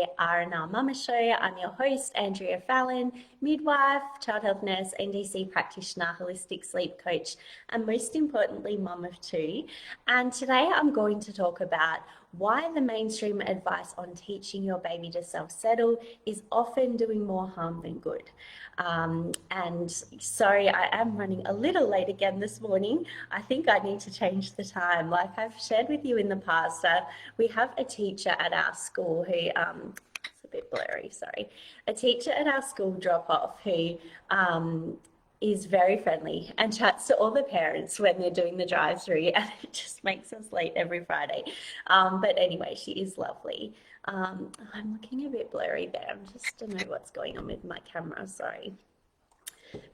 the R&R Mama Show. I'm your host, Andrea Fallon, midwife, child health nurse, NDC practitioner, holistic sleep coach, and most importantly, mum of two. And today I'm going to talk about why the mainstream advice on teaching your baby to self-settle is often doing more harm than good. And sorry, I am running a little late again this morning. I think I need to change the time. Like I've shared with you in the past, we have a teacher at our school who, it's a bit blurry, sorry, a teacher at our school drop-off who is very friendly and chats to all the parents when they're doing the drive-through, and it just makes us late every Friday. But anyway, she is lovely. I'm looking a bit blurry there. I just don't know what's going on with my camera, sorry.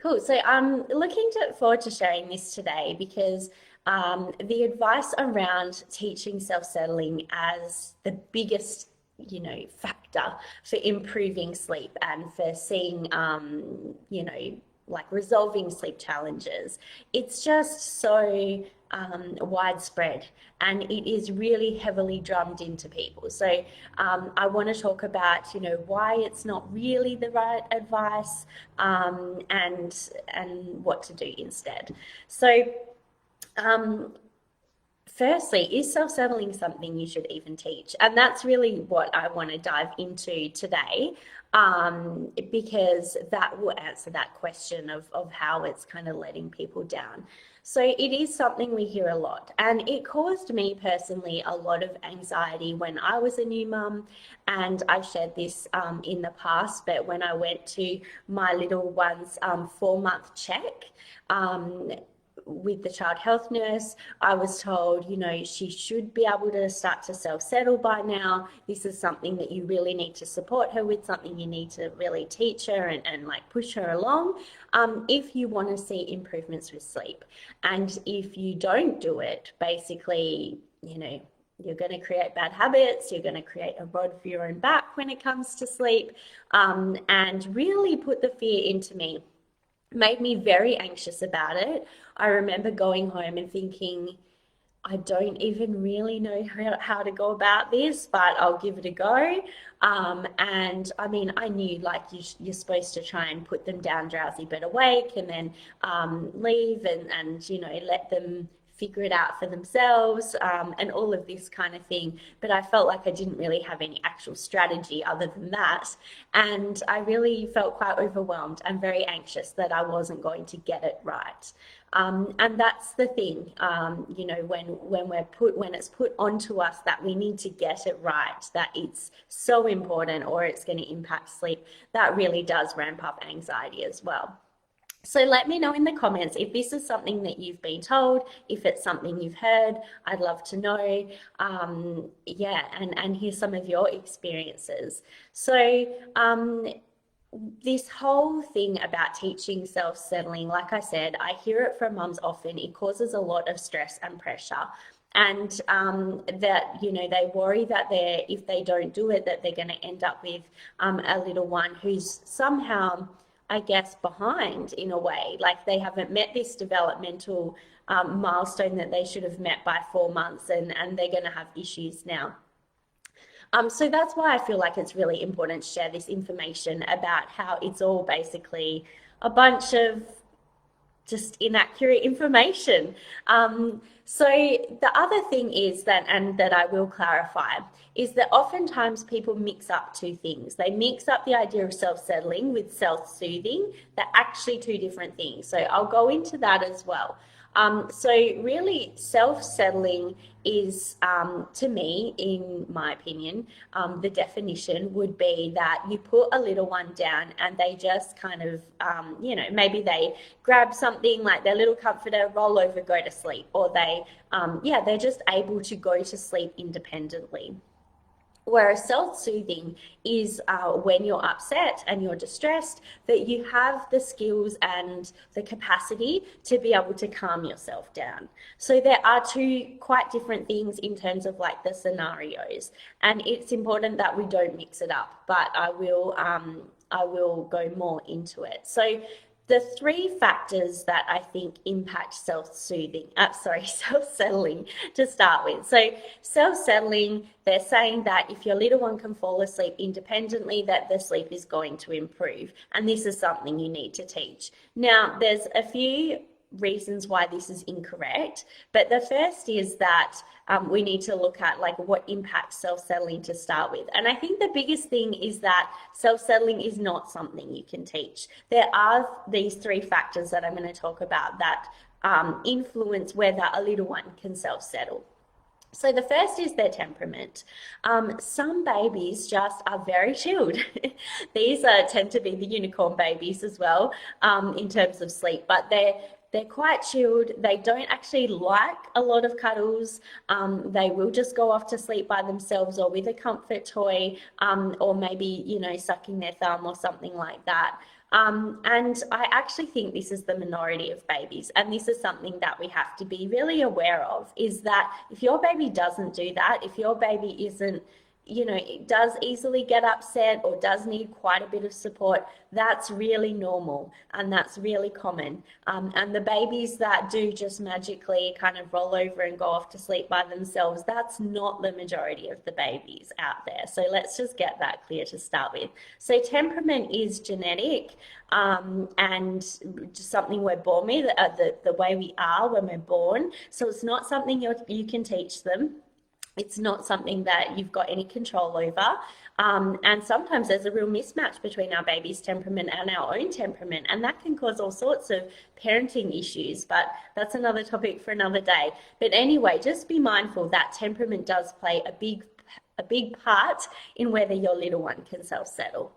Cool, so I'm looking forward to sharing this today because the advice around teaching self-settling as the biggest factor for improving sleep and for seeing like resolving sleep challenges, it's just so widespread, and it is really heavily drummed into people. So I want to talk about why it's not really the right advice, and what to do instead. So firstly, is self-settling something you should even teach? And that's really what I want to dive into today, because that will answer that question of how it's kind of letting people down. So it is something we hear a lot, and it caused me personally a lot of anxiety when I was a new mum, and I've shared this in the past, but when I went to my little one's 4-month check, with the child health nurse, I was told, she should be able to start to self-settle by now. This is something that you really need to support her with, something you need to really teach her and like push her along, if you want to see improvements with sleep. And if you don't do it, basically, you're going to create bad habits, you're going to create a rod for your own back when it comes to sleep, and really put the fear into me. Made me very anxious about it. I remember going home and thinking, I don't even really know how to go about this, but I'll give it a go. And I mean, I knew like you're supposed to try and put them down drowsy but awake, and then leave and let them figure it out for themselves, and all of this kind of thing. But I felt like I didn't really have any actual strategy other than that. And I really felt quite overwhelmed and very anxious that I wasn't going to get it right. And that's the thing, when it's put onto us that we need to get it right, that it's so important or it's going to impact sleep, that really does ramp up anxiety as well. So let me know in the comments if this is something that you've been told, if it's something you've heard. I'd love to know. And hear some of your experiences. So this whole thing about teaching self-settling, like I said, I hear it from mums often. It causes a lot of stress and pressure. And that, they worry that if they don't do it, that they're going to end up with a little one who's somehow, I guess, behind in a way, like they haven't met this developmental milestone that they should have met by 4 months, and they're going to have issues now. So that's why I feel like it's really important to share this information about how it's all basically a bunch of just inaccurate information. So the other thing is that I will clarify, is that oftentimes people mix up two things. They mix up the idea of self-settling with self-soothing. They're actually two different things. So I'll go into that as well. So really, self-settling is, to me, in my opinion, the definition would be that you put a little one down and they just kind of, maybe they grab something like their little comforter, roll over, go to sleep, or they're just able to go to sleep independently. Whereas self-soothing is when you're upset and you're distressed, that you have the skills and the capacity to be able to calm yourself down. So there are two quite different things in terms of like the scenarios, and it's important that we don't mix it up, but I will go more into it. So the three factors that I think impact self-settling to start with. So self-settling, they're saying that if your little one can fall asleep independently, that the sleep is going to improve. And this is something you need to teach. Now, there's a few reasons why this is incorrect, but the first is that we need to look at like what impacts self-settling to start with. And I think the biggest thing is that self-settling is not something you can teach. There are these three factors that I'm going to talk about that influence whether a little one can self-settle. So the first is their temperament. Some babies just are very chilled. These tend to be the unicorn babies as well in terms of sleep, but they're quite chilled. They don't actually like a lot of cuddles. They will just go off to sleep by themselves or with a comfort toy, or maybe, you know, sucking their thumb or something like that. And I actually think this is the minority of babies. And this is something that we have to be really aware of, is that if your baby doesn't do that, if your baby isn't, you know, it does easily get upset or does need quite a bit of support, that's really normal and that's really common. And the babies that do just magically kind of roll over and go off to sleep by themselves, that's not the majority of the babies out there. So let's just get that clear to start with. So temperament is genetic and just something we're born with, the way we are when we're born. So it's not something you can teach them. It's not something that you've got any control over. And sometimes there's a real mismatch between our baby's temperament and our own temperament, and that can cause all sorts of parenting issues, but that's another topic for another day. But anyway, just be mindful that temperament does play a big part in whether your little one can self-settle.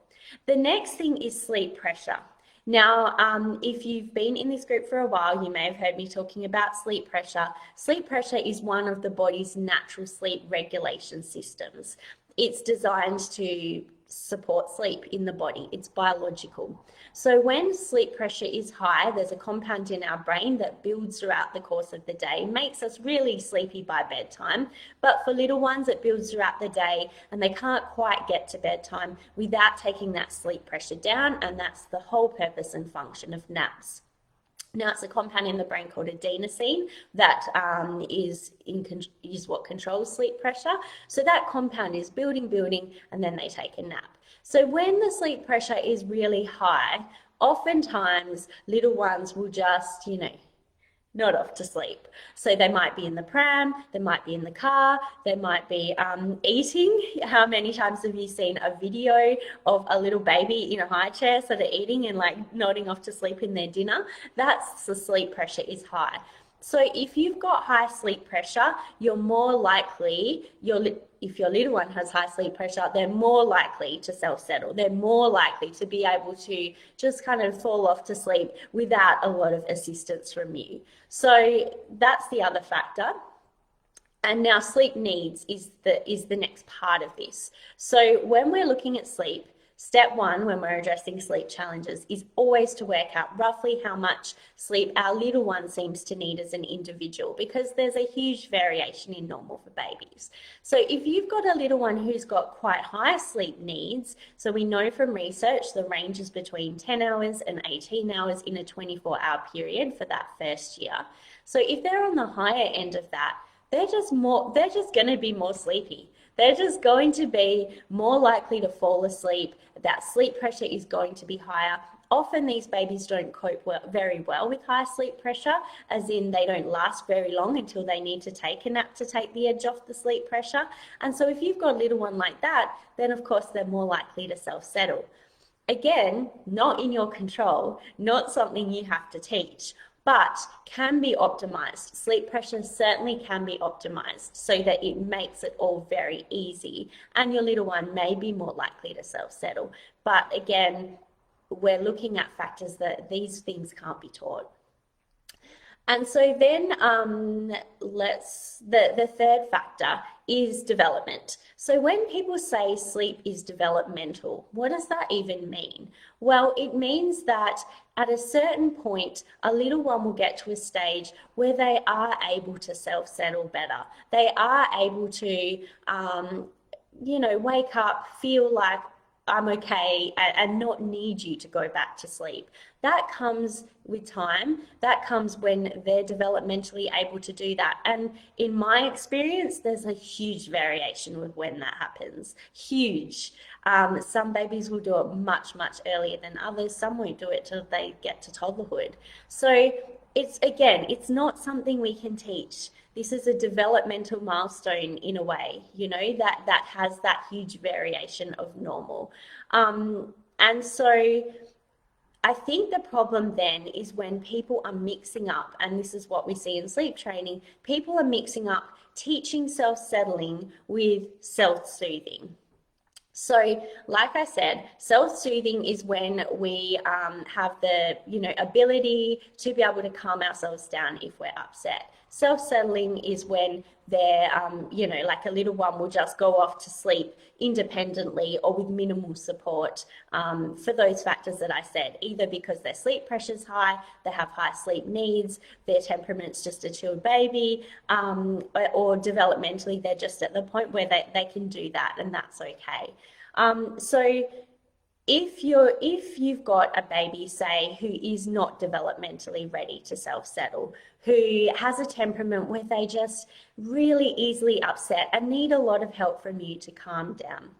The next thing is sleep pressure. Now, if you've been in this group for a while, you may have heard me talking about sleep pressure. Sleep pressure is one of the body's natural sleep regulation systems. It's designed to support sleep in the body. It's biological. So when sleep pressure is high, there's a compound in our brain that builds throughout the course of the day, makes us really sleepy by bedtime. But for little ones, it builds throughout the day and they can't quite get to bedtime without taking that sleep pressure down. And that's the whole purpose and function of naps. Now, it's a compound in the brain called adenosine that is what controls sleep pressure. So that compound is building, and then they take a nap. So when the sleep pressure is really high, oftentimes little ones will just, nod off to sleep. So they might be in the pram, they might be in the car, they might be eating. How many times have you seen a video of a little baby in a high chair sort of eating and like nodding off to sleep in their dinner? That's the sleep pressure is high. So if you've got high sleep pressure, you're more likely, if your little one has high sleep pressure, they're more likely to self-settle. They're more likely to be able to just kind of fall off to sleep without a lot of assistance from you. So that's the other factor. And now sleep needs is the next part of this. So when we're looking at sleep, step one, when we're addressing sleep challenges, is always to work out roughly how much sleep our little one seems to need as an individual, because there's a huge variation in normal for babies. So if you've got a little one who's got quite high sleep needs, so we know from research the range is between 10 hours and 18 hours in a 24-hour period for that first year. So if they're on the higher end of that, they're just going to be more sleepy. They're just going to be more likely to fall asleep. That sleep pressure is going to be higher. Often these babies don't cope very well with high sleep pressure, as in they don't last very long until they need to take a nap to take the edge off the sleep pressure. And so if you've got a little one like that, then of course they're more likely to self-settle. Again, not in your control, not something you have to teach, but can be optimized. Sleep pressure certainly can be optimized so that it makes it all very easy, and your little one may be more likely to self-settle. But again, we're looking at factors that these things can't be taught. And so then the third factor is development. So when people say sleep is developmental, what does that even mean? Well, it means that at a certain point, a little one will get to a stage where they are able to self-settle better. They are able to, wake up, feel like I'm okay, and not need you to go back to sleep. That comes with time. That comes when they're developmentally able to do that. And in my experience, there's a huge variation with when that happens. Huge. Some babies will do it much, much earlier than others. Some won't do it till they get to toddlerhood. So it's, again, it's not something we can teach. This is a developmental milestone in a way, that has that huge variation of normal. And so I think the problem then is when people are mixing up, and this is what we see in sleep training, people are mixing up teaching self-settling with self-soothing. So, like I said, self-soothing is when we have the, ability to be able to calm ourselves down if we're upset. Self-settling is when they're, like a little one will just go off to sleep independently or with minimal support for those factors that I said, either because their sleep pressure's high, they have high sleep needs, their temperament's just a chilled baby, or developmentally they're just at the point where they can do that, and that's okay. So if you've got a baby, say, who is not developmentally ready to self-settle, who has a temperament where they just really easily upset and need a lot of help from you to calm down.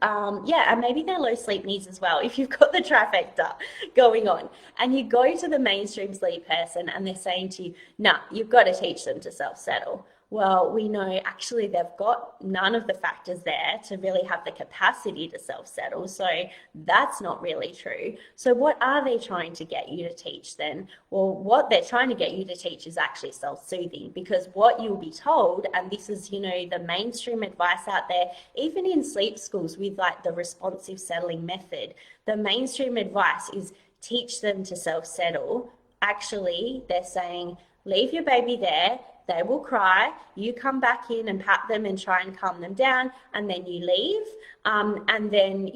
And maybe they're low sleep needs as well. If you've got the trifecta going on and you go to the mainstream sleep person and they're saying to you, nah, you've got to teach them to self-settle. Well, we know actually they've got none of the factors there to really have the capacity to self-settle. So that's not really true. So what are they trying to get you to teach then? Well, what they're trying to get you to teach is actually self-soothing, because what you'll be told, and this is, the mainstream advice out there, even in sleep schools with like the responsive settling method, the mainstream advice is teach them to self-settle. Actually, they're saying, leave your baby there. They will cry, you come back in and pat them and try and calm them down, and then you leave. And then,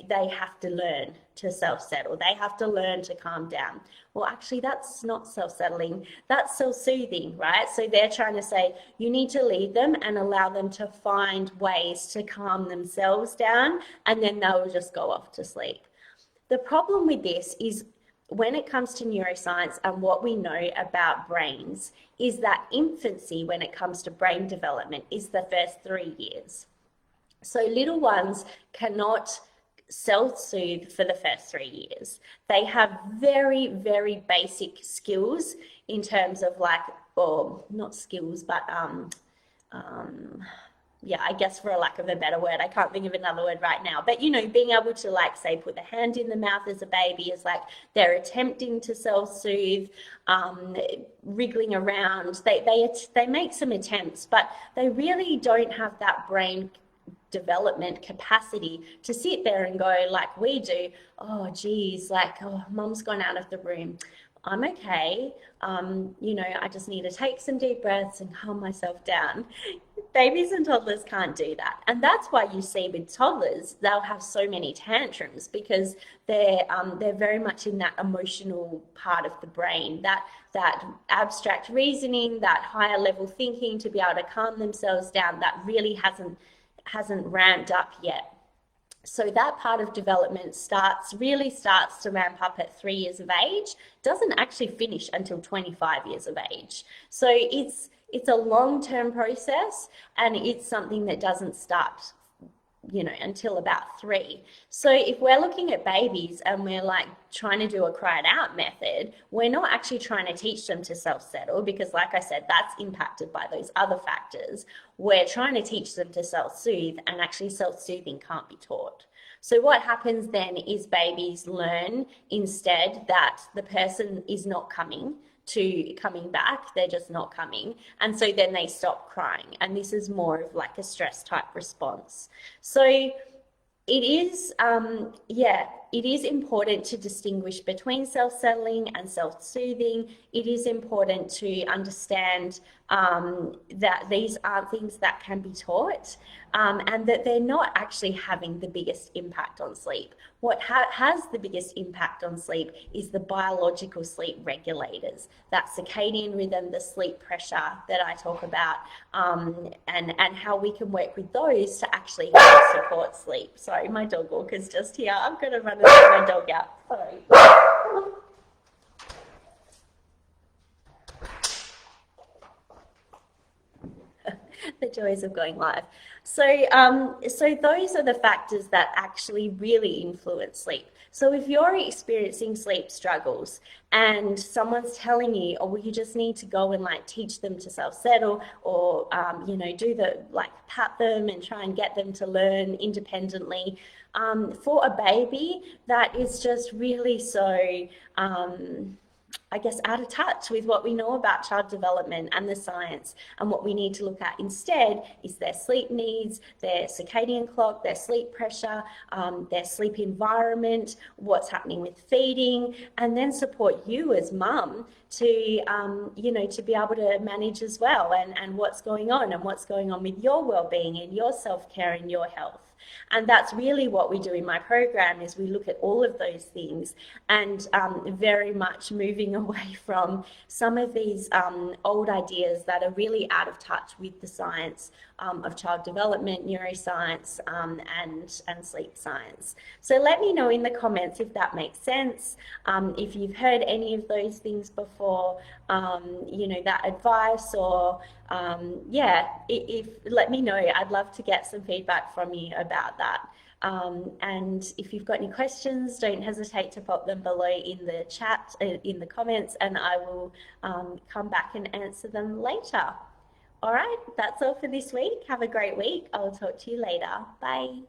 they have to learn to self-settle. They have to learn to calm down. Well, actually, that's not self-settling. That's self-soothing, right? So they're trying to say, you need to leave them and allow them to find ways to calm themselves down, and then they'll just go off to sleep. The problem with this is, when it comes to neuroscience and what we know about brains, is that infancy, when it comes to brain development, is the first 3 years. So little ones cannot self-soothe for the first 3 years. They have very, very basic skills in terms of or not skills, but I guess for a lack of a better word, I can't think of another word right now, but being able to say put the hand in the mouth as a baby is like they're attempting to self-soothe, wriggling around. They make some attempts, but they really don't have that brain development capacity to sit there and go like we do, oh geez, mum's gone out of the room, I'm okay, I just need to take some deep breaths and calm myself down. Babies and toddlers can't do that. And that's why you see with toddlers, they'll have so many tantrums, because they're very much in that emotional part of the brain, that abstract reasoning, that higher level thinking to be able to calm themselves down, that really hasn't ramped up yet. So that part of development really starts to ramp up at 3 years of age, doesn't actually finish until 25 years of age. So it's a long-term process, and it's something that doesn't start, until about 3. So if we're looking at babies and we're trying to do a cried out method, we're not actually trying to teach them to self-settle, because like I said, that's impacted by those other factors. We're trying to teach them to self-soothe, and actually self-soothing can't be taught. So what happens then is babies learn instead that the person is not coming back, they're just not coming, and so then they stop crying, and this is more of a stress type response. So it is important to distinguish between self-settling and self-soothing. It is important to understand that these aren't things that can be taught, and that they're not actually having the biggest impact on sleep. What has the biggest impact on sleep is the biological sleep regulators, that circadian rhythm, the sleep pressure that I talk about, and how we can work with those to actually help support sleep. Sorry, my dog walker's just here. I'm going to run and let my dog out. Sorry. The joys of going live. So those are the factors that actually really influence sleep. So if you're experiencing sleep struggles and someone's telling you, oh, well, you just need to go and like teach them to self-settle, or do the like pat them and try and get them to learn independently. For a baby, that is just really so. I guess, out of touch with what we know about child development and the science. And what we need to look at instead is their sleep needs, their circadian clock, their sleep pressure, their sleep environment, what's happening with feeding, and then support you as mum to, to be able to manage as well, and what's going on with your well-being and your self-care and your health. And that's really what we do in my program, is we look at all of those things, and very much moving away from some of these old ideas that are really out of touch with the science of child development, neuroscience, and sleep science. So let me know in the comments if that makes sense, if you've heard any of those things before, that advice, or if let me know. I'd love to get some feedback from you about that. And if you've got any questions, don't hesitate to pop them below in the chat, in the comments, and I will come back and answer them later. All right, that's all for this week. Have a great week. I'll talk to you later. Bye.